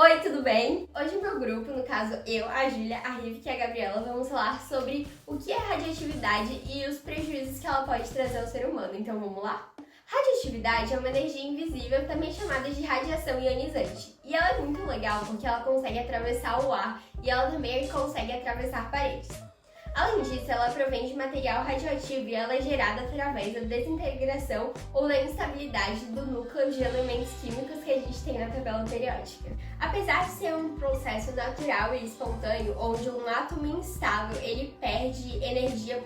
Oi, tudo bem? Hoje o meu grupo, no caso eu, a Júlia, a Rivka e a Gabriela, vamos falar sobre o que é radioatividade e os prejuízos que ela pode trazer ao ser humano. Então vamos lá? Radioatividade é uma energia invisível, também chamada de radiação ionizante. E ela é muito legal porque ela consegue atravessar o ar e ela também consegue atravessar paredes. Além disso, ela provém de material radioativo e ela é gerada através da desintegração ou da instabilidade do núcleo de elementos químicos que a gente tem na tabela periódica. Apesar de ser um processo natural e espontâneo, onde um átomo instável ele perde energia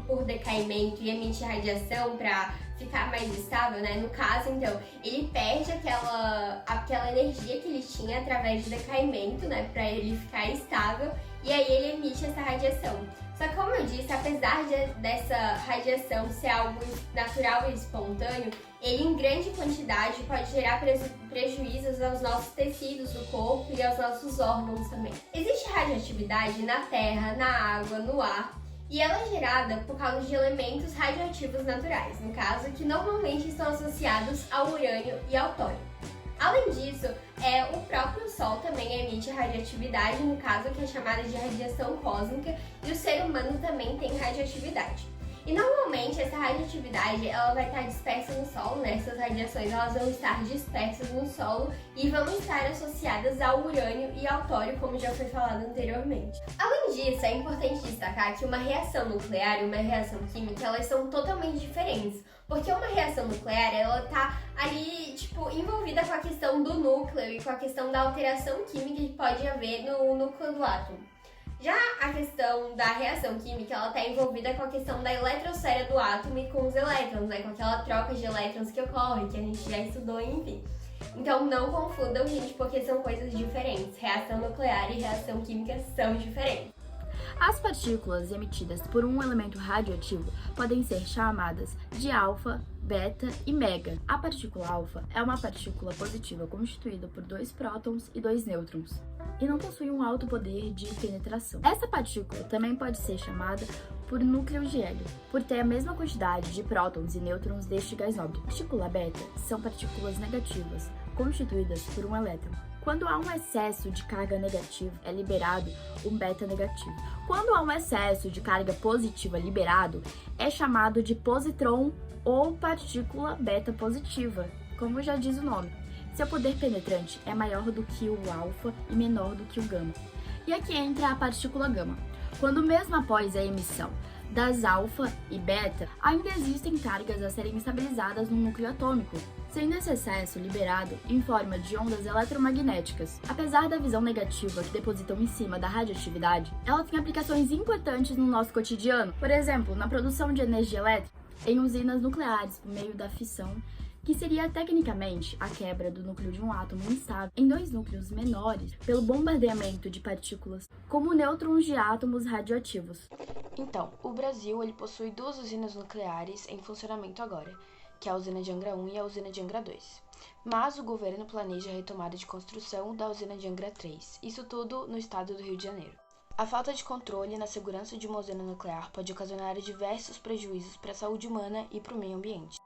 por decaimento e emite radiação para ficar mais estável, né? No caso, então, ele perde aquela energia que ele tinha através de decaimento, né? Para ele ficar estável, e aí ele emite essa radiação. Só que, como eu disse, apesar dessa radiação ser algo natural e espontâneo, ele em grande quantidade pode gerar prejuízos aos nossos tecidos do corpo e aos nossos órgãos também. Existe radioatividade na terra, na água, no ar, e ela é gerada por causa de elementos radioativos naturais, no caso, que normalmente estão associados ao urânio e ao tório. Além disso, o próprio Sol também emite radioatividade, no caso que é chamada de radiação cósmica, e o ser humano também tem radioatividade. E normalmente essa radioatividade ela vai estar dispersa no solo, né? Essas radiações elas vão estar dispersas no solo e vão estar associadas ao urânio e ao tório, como já foi falado anteriormente. Além disso, é importante destacar que uma reação nuclear e uma reação química elas são totalmente diferentes, porque uma reação nuclear ela tá ali envolvida com a questão do núcleo e com a questão da alteração química que pode haver no núcleo do átomo. Já a questão da reação química, ela está envolvida com a questão da eletrosfera do átomo e com os elétrons, né? Com aquela troca de elétrons que ocorre, que a gente já estudou, enfim. Então não confundam, gente, porque são coisas diferentes. Reação nuclear e reação química são diferentes. As partículas emitidas por um elemento radioativo podem ser chamadas de alfa, beta e mega. A partícula alfa é uma partícula positiva constituída por 2 prótons e 2 nêutrons e não possui um alto poder de penetração. Essa partícula também pode ser chamada por núcleo de hélio, por ter a mesma quantidade de prótons e nêutrons deste gás nobre. A partícula beta são partículas negativas, constituídas por um elétron. Quando há um excesso de carga negativa, é liberado um beta negativo. Quando há um excesso de carga positiva liberado, é chamado de positron ou partícula beta positiva, como já diz o nome. Seu poder penetrante é maior do que o alfa e menor do que o gama. E aqui entra a partícula gama. Quando mesmo após a emissão das alfa e beta, ainda existem cargas a serem estabilizadas no núcleo atômico, sendo esse excesso liberado em forma de ondas eletromagnéticas. Apesar da visão negativa que depositam em cima da radioatividade, ela tem aplicações importantes no nosso cotidiano, por exemplo, na produção de energia elétrica em usinas nucleares por meio da fissão, que seria tecnicamente a quebra do núcleo de um átomo instável em 2 núcleos menores pelo bombardeamento de partículas como nêutrons de átomos radioativos. Então, o Brasil ele possui 2 usinas nucleares em funcionamento agora, que é a usina de Angra 1 e a usina de Angra 2. Mas o governo planeja a retomada de construção da usina de Angra 3, isso tudo no estado do Rio de Janeiro. A falta de controle na segurança de uma usina nuclear pode ocasionar diversos prejuízos para a saúde humana e para o meio ambiente.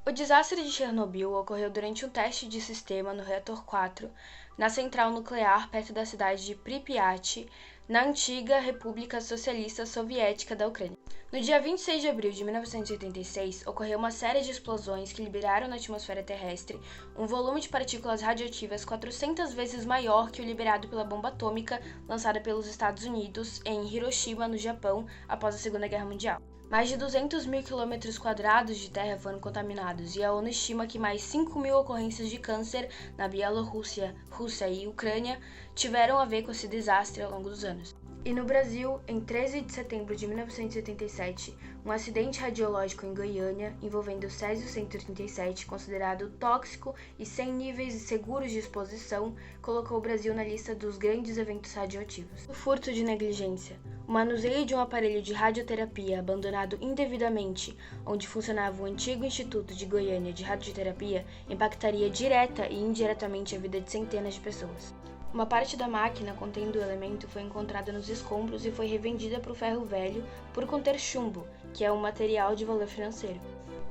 O desastre de Chernobyl ocorreu durante um teste de sistema no reator 4, na central nuclear perto da cidade de Pripyat, na antiga República Socialista Soviética da Ucrânia. No dia 26 de abril de 1986, ocorreu uma série de explosões que liberaram na atmosfera terrestre um volume de partículas radioativas 400 vezes maior que o liberado pela bomba atômica lançada pelos Estados Unidos em Hiroshima, no Japão, após a Segunda Guerra Mundial. Mais de 200 mil quilômetros quadrados de terra foram contaminados e a ONU estima que mais 5 mil ocorrências de câncer na Bielorrússia, Rússia e Ucrânia tiveram a ver com esse desastre ao longo dos anos. E no Brasil, em 13 de setembro de 1987, um acidente radiológico em Goiânia envolvendo o Césio-137, considerado tóxico e sem níveis seguros de exposição, colocou o Brasil na lista dos grandes eventos radioativos. O furto de negligência. O manuseio de um aparelho de radioterapia abandonado indevidamente, onde funcionava o antigo Instituto de Goiânia de Radioterapia, impactaria direta e indiretamente a vida de centenas de pessoas. Uma parte da máquina contendo o elemento foi encontrada nos escombros e foi revendida para o ferro velho por conter chumbo, que é um material de valor financeiro.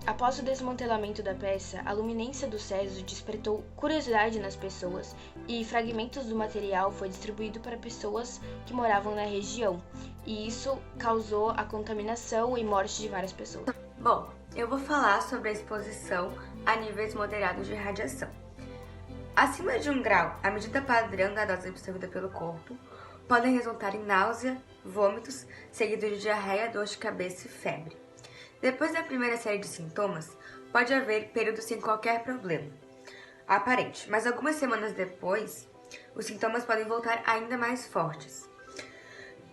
Após o desmantelamento da peça, a luminência do Césio despertou curiosidade nas pessoas e fragmentos do material foi distribuído para pessoas que moravam na região, e isso causou a contaminação e morte de várias pessoas. Bom, eu vou falar sobre a exposição a níveis moderados de radiação. Acima de 1 grau, a medida padrão da dose absorvida pelo corpo podem resultar em náusea, vômitos, seguido de diarreia, dor de cabeça e febre. Depois da primeira série de sintomas, pode haver períodos sem qualquer problema aparente, mas algumas semanas depois, os sintomas podem voltar ainda mais fortes,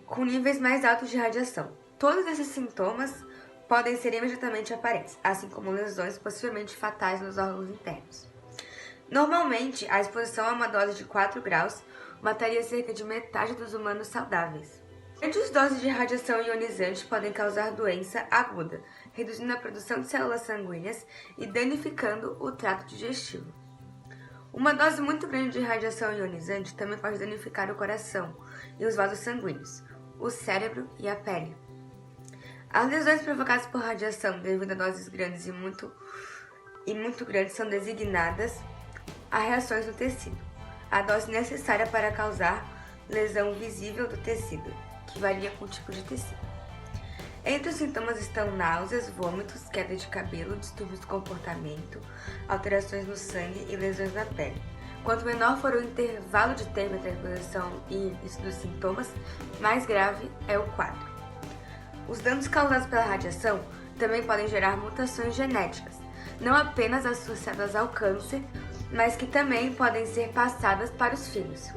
com níveis mais altos de radiação. Todos esses sintomas podem ser imediatamente aparentes, assim como lesões possivelmente fatais nos órgãos internos. Normalmente, a exposição a uma dose de 4 graus mataria cerca de metade dos humanos saudáveis. Grandes doses de radiação ionizante podem causar doença aguda, reduzindo a produção de células sanguíneas e danificando o trato digestivo. Uma dose muito grande de radiação ionizante também pode danificar o coração e os vasos sanguíneos, o cérebro e a pele. As lesões provocadas por radiação devido a doses grandes e muito grandes são designadas a reações no tecido. A dose necessária para causar lesão visível do tecido, que varia com o tipo de tecido. Entre os sintomas estão náuseas, vômitos, queda de cabelo, distúrbios do comportamento, alterações no sangue e lesões na pele. Quanto menor for o intervalo de tempo entre a exposição e início dos sintomas, mais grave é o quadro. Os danos causados pela radiação também podem gerar mutações genéticas, não apenas associadas ao câncer, mas que também podem ser passadas para os filhos,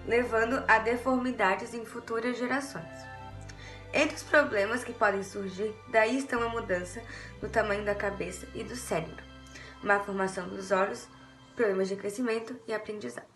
levando a deformidades em futuras gerações. Entre os problemas que podem surgir, daí estão a mudança no tamanho da cabeça e do cérebro, má formação dos olhos, problemas de crescimento e aprendizado.